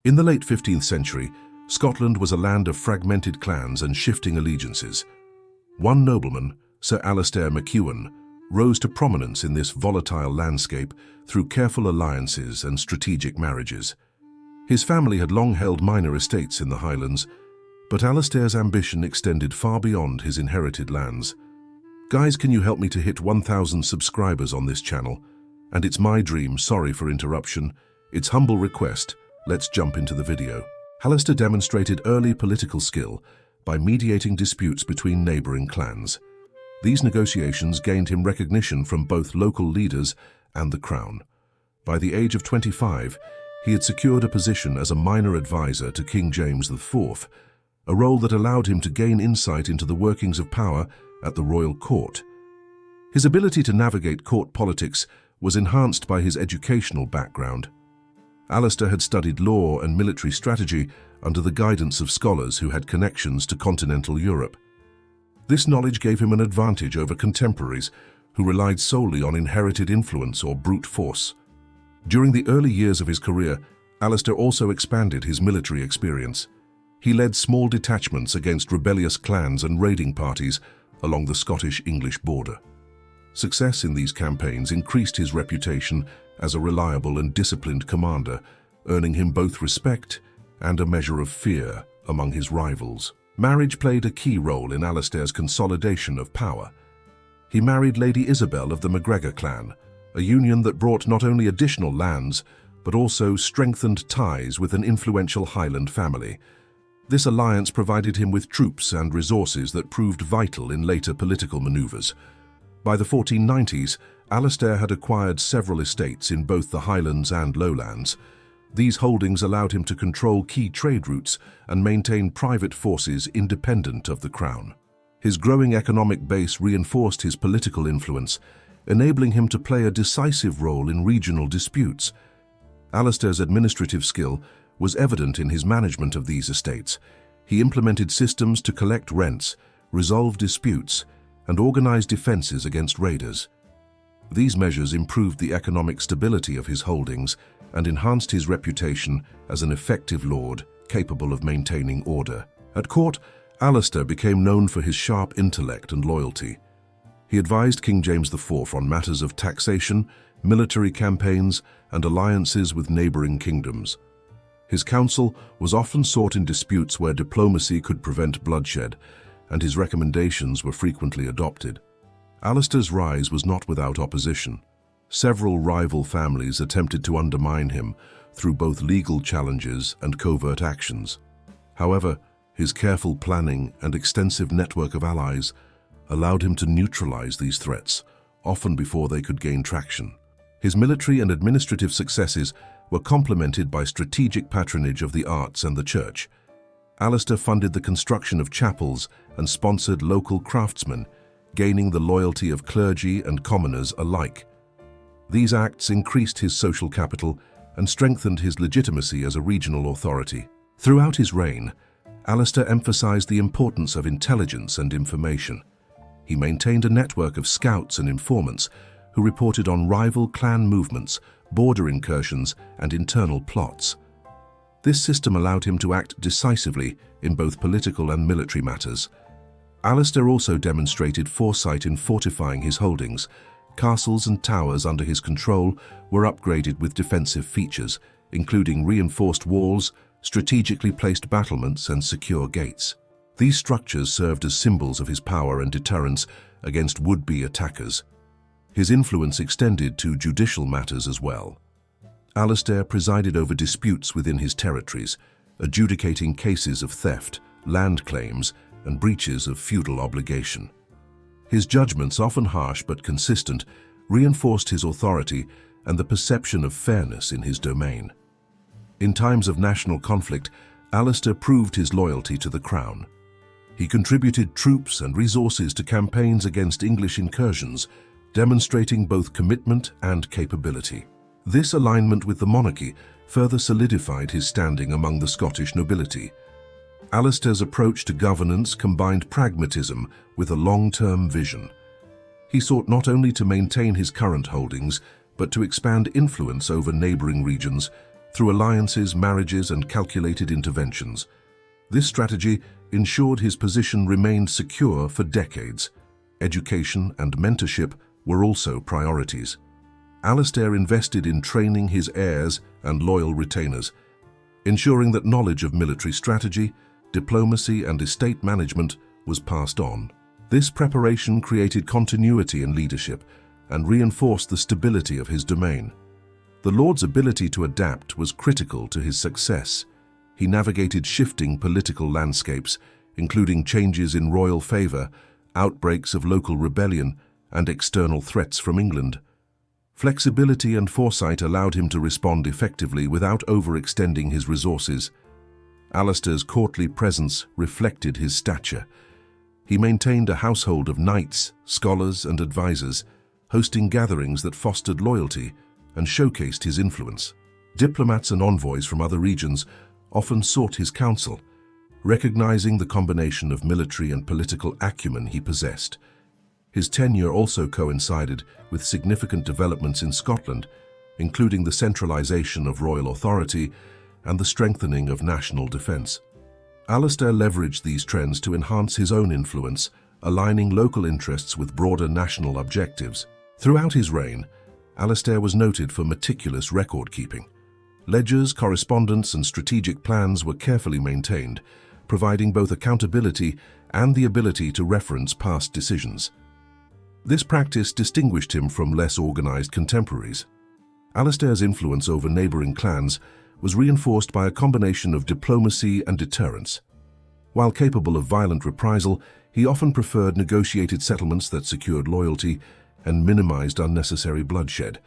In the late 15th century, Scotland was a land of fragmented clans and shifting allegiances. One nobleman, Sir Alistair Mchuan, rose to prominence in this volatile landscape through careful alliances and strategic marriages. His family had long held minor estates in the Highlands, but Alistair's ambition extended far beyond his inherited lands. Guys, can you help me to hit 1,000 subscribers on this channel? And it's my dream, sorry for interruption. It's humble request, let's jump into the video. Alistair demonstrated early political skill by mediating disputes between neighboring clans. These negotiations gained him recognition from both local leaders and the crown. By the age of 25, he had secured a position as a minor advisor to King James IV, a role that allowed him to gain insight into the workings of power at the royal court. His ability to navigate court politics was enhanced by his educational background. Alistair had studied law and military strategy under the guidance of scholars who had connections to continental Europe. This knowledge gave him an advantage over contemporaries who relied solely on inherited influence or brute force. During the early years of his career, Alistair also expanded his military experience. He led small detachments against rebellious clans and raiding parties along the Scottish-English border. Success in these campaigns increased his reputation as a reliable and disciplined commander, earning him both respect and a measure of fear among his rivals. Marriage played a key role in Alistair's consolidation of power. He married Lady Isabel of the MacGregor clan, a union that brought not only additional lands, but also strengthened ties with an influential Highland family. This alliance provided him with troops and resources that proved vital in later political maneuvers. By the 1490s, Alistair had acquired several estates in both the Highlands and Lowlands. These holdings allowed him to control key trade routes and maintain private forces independent of the crown. His growing economic base reinforced his political influence, enabling him to play a decisive role in regional disputes. Alistair's administrative skill was evident in his management of these estates. He implemented systems to collect rents, resolve disputes, and organize defenses against raiders. These measures improved the economic stability of his holdings and enhanced his reputation as an effective lord capable of maintaining order. At court, Alistair became known for his sharp intellect and loyalty. He advised King James IV on matters of taxation, military campaigns, and alliances with neighboring kingdoms. His counsel was often sought in disputes where diplomacy could prevent bloodshed, and his recommendations were frequently adopted. Alistair's rise was not without opposition. Several rival families attempted to undermine him through both legal challenges and covert actions. However, his careful planning and extensive network of allies allowed him to neutralize these threats, often before they could gain traction. His military and administrative successes were complemented by strategic patronage of the arts and the church. Alistair funded the construction of chapels and sponsored local craftsmen, gaining the loyalty of clergy and commoners alike. These acts increased his social capital and strengthened his legitimacy as a regional authority. Throughout his reign, Alistair emphasized the importance of intelligence and information. He maintained a network of scouts and informants who reported on rival clan movements, border incursions, and internal plots. This system allowed him to act decisively in both political and military matters. Alistair also demonstrated foresight in fortifying his holdings. Castles and towers under his control were upgraded with defensive features, including reinforced walls, strategically placed battlements, and secure gates. These structures served as symbols of his power and deterrence against would-be attackers. His influence extended to judicial matters as well. Alistair presided over disputes within his territories, adjudicating cases of theft, land claims, and breaches of feudal obligation. His judgments, often harsh but consistent, reinforced his authority and the perception of fairness in his domain. In times of national conflict, Alistair proved his loyalty to the crown. He contributed troops and resources to campaigns against English incursions, demonstrating both commitment and capability. This alignment with the monarchy further solidified his standing among the Scottish nobility. Alistair's approach to governance combined pragmatism with a long-term vision. He sought not only to maintain his current holdings, but to expand influence over neighboring regions, through alliances, marriages, and calculated interventions. This strategy ensured his position remained secure for decades. Education and mentorship were also priorities. Alistair invested in training his heirs and loyal retainers, ensuring that knowledge of military strategy, diplomacy, and estate management was passed on. This preparation created continuity in leadership and reinforced the stability of his domain. The Lord's ability to adapt was critical to his success. He navigated shifting political landscapes, including changes in royal favor, outbreaks of local rebellion, and external threats from England. Flexibility and foresight allowed him to respond effectively without overextending his resources. Alistair's courtly presence reflected his stature. He maintained a household of knights, scholars, and advisors, hosting gatherings that fostered loyalty and showcased his influence. Diplomats and envoys from other regions often sought his counsel, recognizing the combination of military and political acumen he possessed. His tenure also coincided with significant developments in Scotland, including the centralization of royal authority and the strengthening of national defense. Alistair leveraged these trends to enhance his own influence, aligning local interests with broader national objectives. Throughout his reign, Alistair was noted for meticulous record-keeping. Ledgers, correspondence, and strategic plans were carefully maintained, providing both accountability and the ability to reference past decisions. This practice distinguished him from less organized contemporaries. Alistair's influence over neighboring clans was reinforced by a combination of diplomacy and deterrence. While capable of violent reprisal, he often preferred negotiated settlements that secured loyalty and minimized unnecessary bloodshed.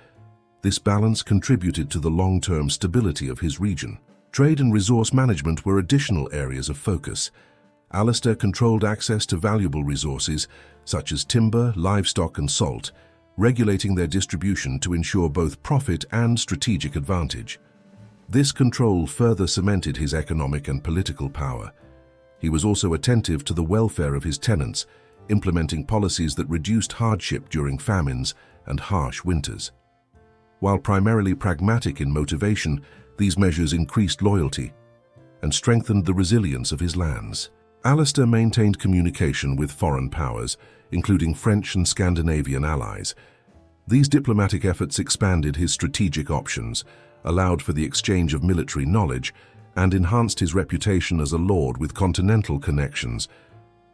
This balance contributed to the long-term stability of his region. Trade and resource management were additional areas of focus. Alistair controlled access to valuable resources such as timber, livestock, and salt, regulating their distribution to ensure both profit and strategic advantage. This control further cemented his economic and political power. He was also attentive to the welfare of his tenants, implementing policies that reduced hardship during famines and harsh winters. While primarily pragmatic in motivation, these measures increased loyalty and strengthened the resilience of his lands. Alistair maintained communication with foreign powers, including French and Scandinavian allies. These diplomatic efforts expanded his strategic options, allowed for the exchange of military knowledge, and enhanced his reputation as a lord with continental connections.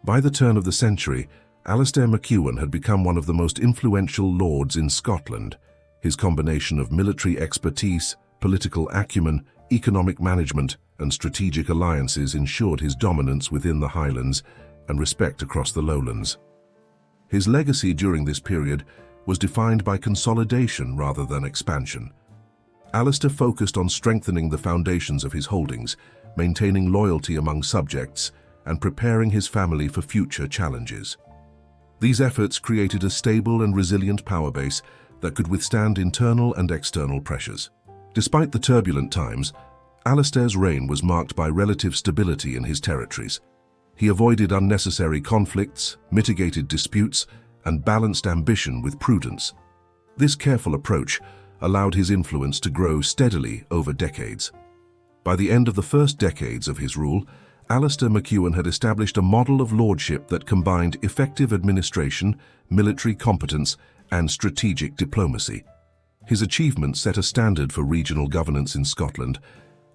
By the turn of the century, Alistair Mchuan had become one of the most influential lords in Scotland. His combination of military expertise, political acumen, economic management, and strategic alliances ensured his dominance within the Highlands and respect across the lowlands. His legacy during this period was defined by consolidation rather than expansion. Alistair focused on strengthening the foundations of his holdings, maintaining loyalty among subjects, and preparing his family for future challenges. These efforts created a stable and resilient power base that could withstand internal and external pressures. Despite the turbulent times, Alistair's reign was marked by relative stability in his territories. He avoided unnecessary conflicts, mitigated disputes, and balanced ambition with prudence. This careful approach allowed his influence to grow steadily over decades. By the end of the first decades of his rule, Alistair Mchuan had established a model of lordship that combined effective administration, military competence, and strategic diplomacy. His achievements set a standard for regional governance in Scotland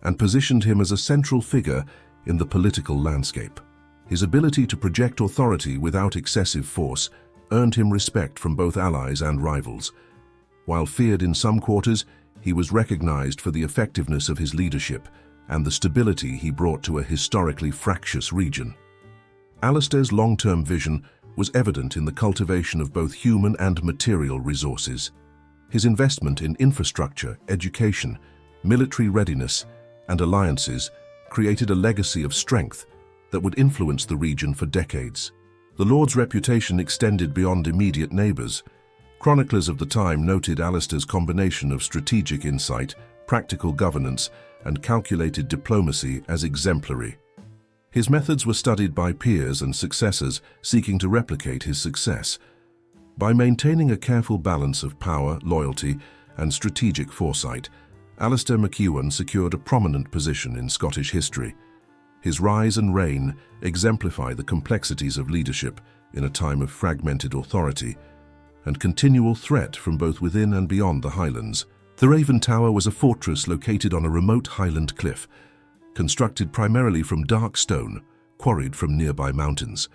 and positioned him as a central figure in the political landscape. His ability to project authority without excessive force earned him respect from both allies and rivals. While feared in some quarters, he was recognized for the effectiveness of his leadership and the stability he brought to a historically fractious region. Alistair's long-term vision was evident in the cultivation of both human and material resources. His investment in infrastructure, education, military readiness, and alliances created a legacy of strength that would influence the region for decades. The Lord's reputation extended beyond immediate neighbors. Chroniclers of the time noted Alistair's combination of strategic insight, practical governance, and calculated diplomacy as exemplary. His methods were studied by peers and successors seeking to replicate his success. By maintaining a careful balance of power, loyalty, and strategic foresight, Alistair Mchuan secured a prominent position in Scottish history. His rise and reign exemplify the complexities of leadership in a time of fragmented authority and continual threat from both within and beyond the Highlands. The Raven Tower was a fortress located on a remote highland cliff, constructed primarily from dark stone, quarried from nearby mountains.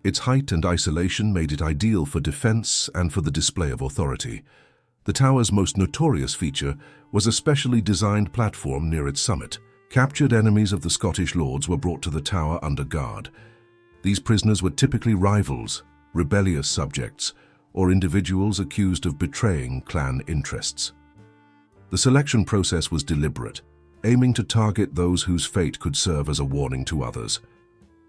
Its height and isolation made it ideal for defense and for the display of authority. The tower's most notorious feature was a specially designed platform near its summit. Captured enemies of the Scottish lords were brought to the tower under guard. These prisoners were typically rivals, rebellious subjects, or individuals accused of betraying clan interests. The selection process was deliberate, aiming to target those whose fate could serve as a warning to others.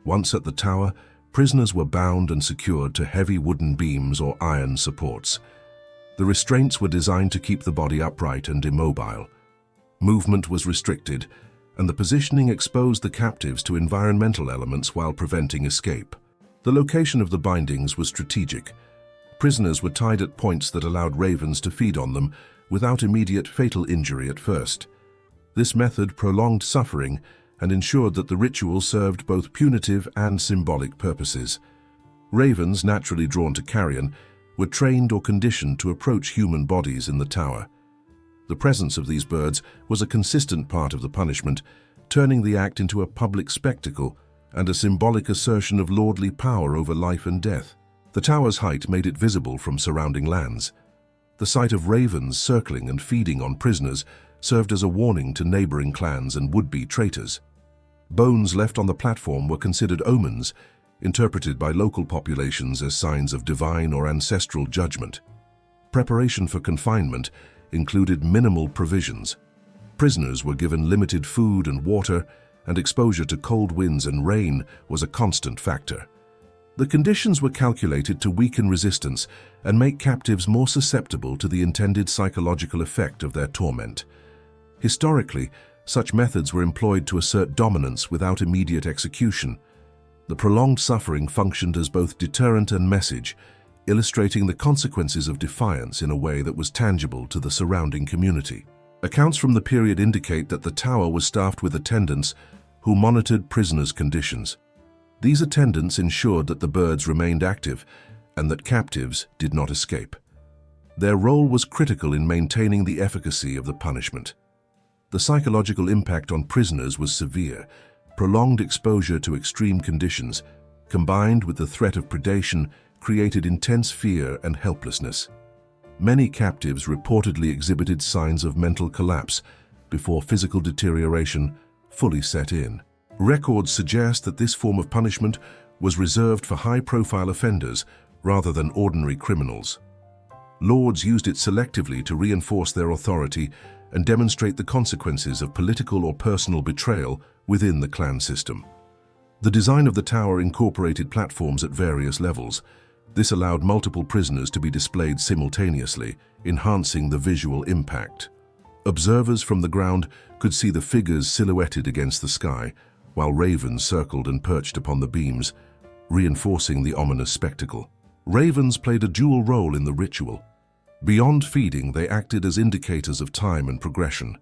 Once at the tower, prisoners were bound and secured to heavy wooden beams or iron supports. The restraints were designed to keep the body upright and immobile. Movement was restricted, and the positioning exposed the captives to environmental elements while preventing escape. The location of the bindings was strategic. Prisoners were tied at points that allowed ravens to feed on them without immediate fatal injury at first. This method prolonged suffering and ensured that the ritual served both punitive and symbolic purposes. Ravens, naturally drawn to carrion, were trained or conditioned to approach human bodies in the tower. The presence of these birds was a consistent part of the punishment, turning the act into a public spectacle and a symbolic assertion of lordly power over life and death. The tower's height made it visible from surrounding lands. The sight of ravens circling and feeding on prisoners served as a warning to neighboring clans and would-be traitors. Bones left on the platform were considered omens, interpreted by local populations as signs of divine or ancestral judgment. Preparation for confinement included minimal provisions. Prisoners were given limited food and water, and exposure to cold winds and rain was a constant factor. The conditions were calculated to weaken resistance and make captives more susceptible to the intended psychological effect of their torment. Historically, such methods were employed to assert dominance without immediate execution. The prolonged suffering functioned as both deterrent and message, illustrating the consequences of defiance in a way that was tangible to the surrounding community. Accounts from the period indicate that the tower was staffed with attendants who monitored prisoners' conditions. These attendants ensured that the birds remained active and that captives did not escape. Their role was critical in maintaining the efficacy of the punishment. The psychological impact on prisoners was severe. Prolonged exposure to extreme conditions, combined with the threat of predation, created intense fear and helplessness. Many captives reportedly exhibited signs of mental collapse before physical deterioration fully set in. Records suggest that this form of punishment was reserved for high-profile offenders rather than ordinary criminals. Lords used it selectively to reinforce their authority and demonstrate the consequences of political or personal betrayal within the clan system. The design of the tower incorporated platforms at various levels. This allowed multiple prisoners to be displayed simultaneously, enhancing the visual impact. Observers from the ground could see the figures silhouetted against the sky, while ravens circled and perched upon the beams, reinforcing the ominous spectacle. Ravens played a dual role in the ritual. Beyond feeding, they acted as indicators of time and progression.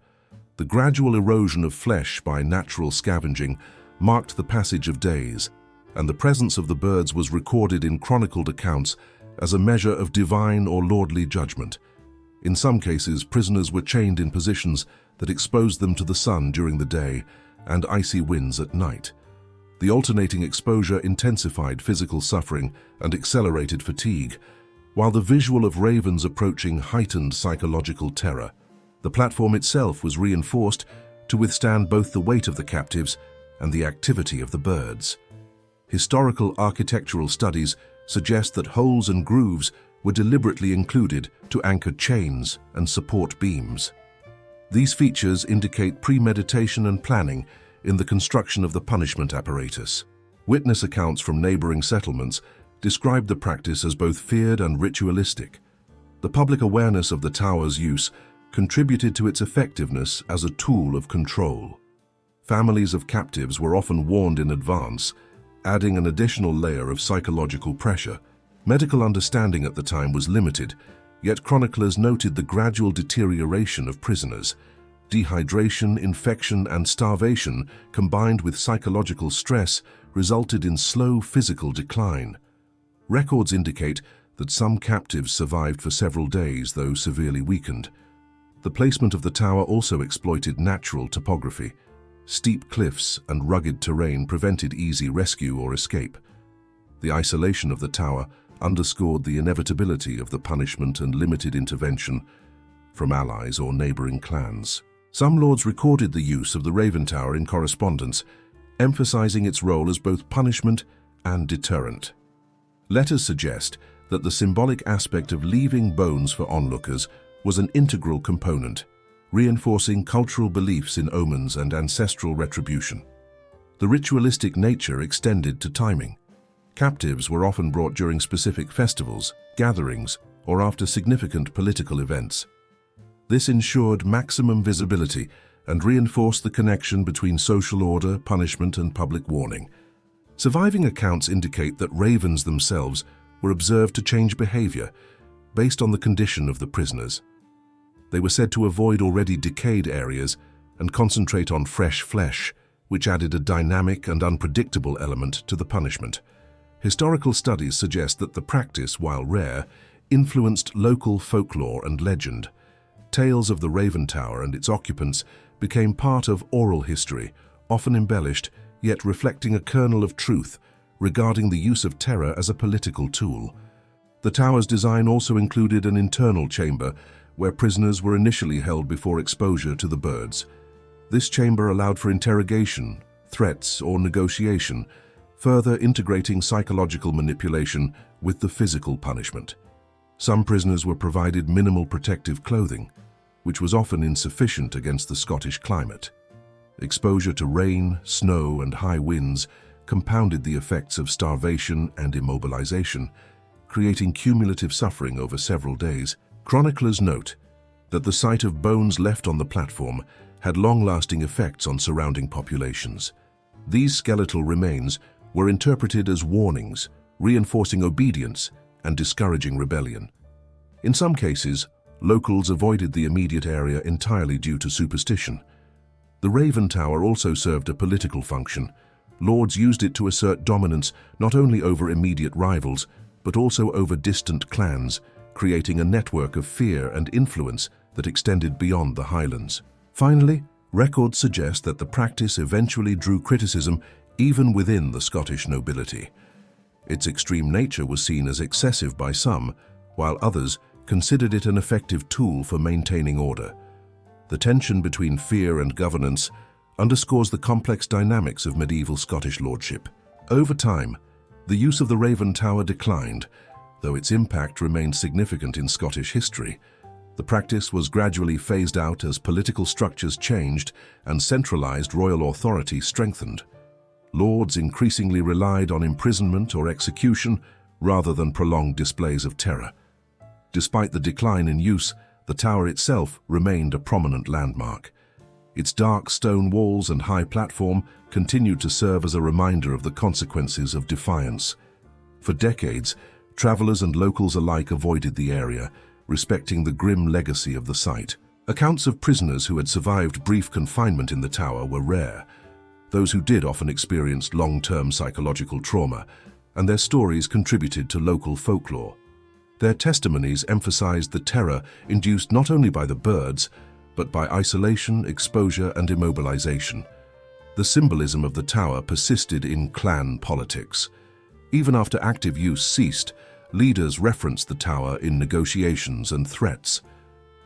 The gradual erosion of flesh by natural scavenging marked the passage of days, and the presence of the birds was recorded in chronicled accounts as a measure of divine or lordly judgment. In some cases, prisoners were chained in positions that exposed them to the sun during the day and icy winds at night. The alternating exposure intensified physical suffering and accelerated fatigue, while the visual of ravens approaching heightened psychological terror. The platform itself was reinforced to withstand both the weight of the captives and the activity of the birds. Historical architectural studies suggest that holes and grooves were deliberately included to anchor chains and support beams. These features indicate premeditation and planning in the construction of the punishment apparatus. Witness accounts from neighboring settlements described the practice as both feared and ritualistic. The public awareness of the tower's use contributed to its effectiveness as a tool of control. Families of captives were often warned in advance, adding an additional layer of psychological pressure. Medical understanding at the time was limited, yet chroniclers noted the gradual deterioration of prisoners, Dehydration, infection, and starvation, combined with psychological stress, resulted in slow physical decline. Records indicate that some captives survived for several days, though severely weakened. The placement of the tower also exploited natural topography. Steep cliffs and rugged terrain prevented easy rescue or escape. The isolation of the tower underscored the inevitability of the punishment and limited intervention from allies or neighboring clans. Some lords recorded the use of the Raven Tower in correspondence, emphasizing its role as both punishment and deterrent. Letters suggest that the symbolic aspect of leaving bones for onlookers was an integral component, reinforcing cultural beliefs in omens and ancestral retribution. The ritualistic nature extended to timing. Captives were often brought during specific festivals, gatherings, or after significant political events. This ensured maximum visibility and reinforced the connection between social order, punishment, and public warning. Surviving accounts indicate that ravens themselves were observed to change behavior based on the condition of the prisoners. They were said to avoid already decayed areas and concentrate on fresh flesh, which added a dynamic and unpredictable element to the punishment. Historical studies suggest that the practice, while rare, influenced local folklore and legend. Tales of the Raven Tower and its occupants became part of oral history, often embellished, yet reflecting a kernel of truth regarding the use of terror as a political tool. The tower's design also included an internal chamber where prisoners were initially held before exposure to the birds. This chamber allowed for interrogation, threats, or negotiation, further integrating psychological manipulation with the physical punishment. Some prisoners were provided minimal protective clothing, which was often insufficient against the Scottish climate. Exposure to rain, snow, and high winds compounded the effects of starvation and immobilization, creating cumulative suffering over several days. Chroniclers note that the sight of bones left on the platform had long-lasting effects on surrounding populations. These skeletal remains were interpreted as warnings, reinforcing obedience and discouraging rebellion. In some cases, locals avoided the immediate area entirely due to superstition. The Raven Tower also served a political function. Lords used it to assert dominance not only over immediate rivals, but also over distant clans, creating a network of fear and influence that extended beyond the Highlands. Finally, records suggest that the practice eventually drew criticism even within the Scottish nobility. Its extreme nature was seen as excessive by some, while others considered it an effective tool for maintaining order. The tension between fear and governance underscores the complex dynamics of medieval Scottish lordship. Over time, the use of the Raven Tower declined, though its impact remained significant in Scottish history. The practice was gradually phased out as political structures changed and centralized royal authority strengthened. Lords increasingly relied on imprisonment or execution rather than prolonged displays of terror. Despite the decline in use, the tower itself remained a prominent landmark. Its dark stone walls and high platform continued to serve as a reminder of the consequences of defiance. For decades, travelers and locals alike avoided the area, respecting the grim legacy of the site. Accounts of prisoners who had survived brief confinement in the tower were rare. Those who did often experienced long-term psychological trauma, and their stories contributed to local folklore. Their testimonies emphasized the terror induced not only by the birds, but by isolation, exposure, and immobilization. The symbolism of the tower persisted in clan politics. Even after active use ceased, leaders referenced the tower in negotiations and threats.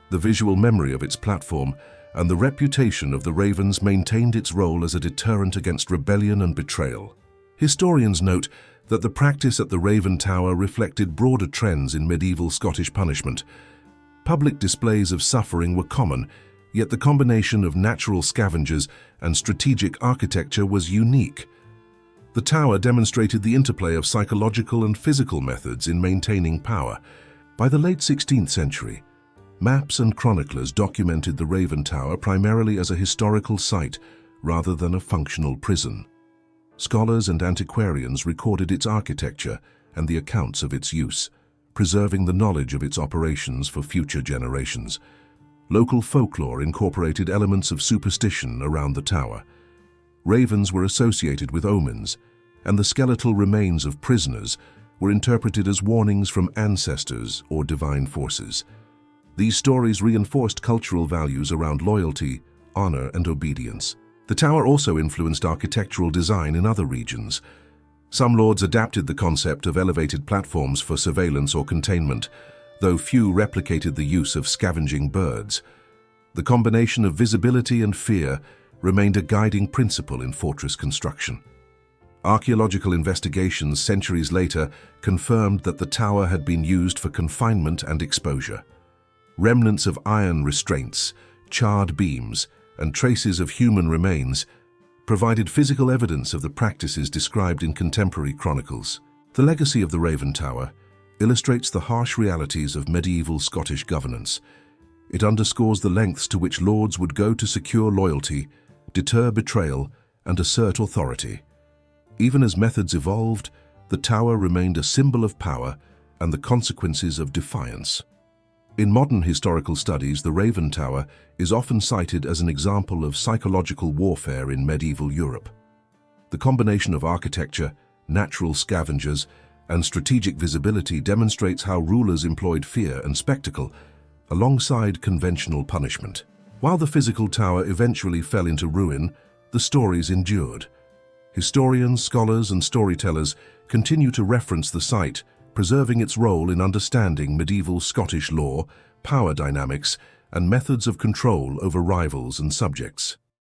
The visual memory of its platform and the reputation of the Ravens maintained its role as a deterrent against rebellion and betrayal. Historians note that the practice at the Raven Tower reflected broader trends in medieval Scottish punishment. Public displays of suffering were common, yet the combination of natural scavengers and strategic architecture was unique. The tower demonstrated the interplay of psychological and physical methods in maintaining power. By the late 16th century, maps and chroniclers documented the Raven Tower primarily as a historical site rather than a functional prison. Scholars and antiquarians recorded its architecture and the accounts of its use, preserving the knowledge of its operations for future generations. Local folklore incorporated elements of superstition around the tower. Ravens were associated with omens, and the skeletal remains of prisoners were interpreted as warnings from ancestors or divine forces. These stories reinforced cultural values around loyalty, honor, and obedience. The tower also influenced architectural design in other regions. Some lords adapted the concept of elevated platforms for surveillance or containment, though few replicated the use of scavenging birds. The combination of visibility and fear remained a guiding principle in fortress construction. Archaeological investigations centuries later confirmed that the tower had been used for confinement and exposure. Remnants of iron restraints, charred beams, and traces of human remains provided physical evidence of the practices described in contemporary chronicles. The legacy of the Raven Tower illustrates the harsh realities of medieval Scottish governance. It underscores the lengths to which lords would go to secure loyalty, deter betrayal, and assert authority. Even as methods evolved, the tower remained a symbol of power and the consequences of defiance. In modern historical studies, the Raven Tower is often cited as an example of psychological warfare in medieval Europe. The combination of architecture, natural scavengers, and strategic visibility demonstrates how rulers employed fear and spectacle alongside conventional punishment. While the physical tower eventually fell into ruin, the stories endured. Historians, scholars, and storytellers continue to reference the site, preserving its role in understanding medieval Scottish law, power dynamics, and methods of control over rivals and subjects.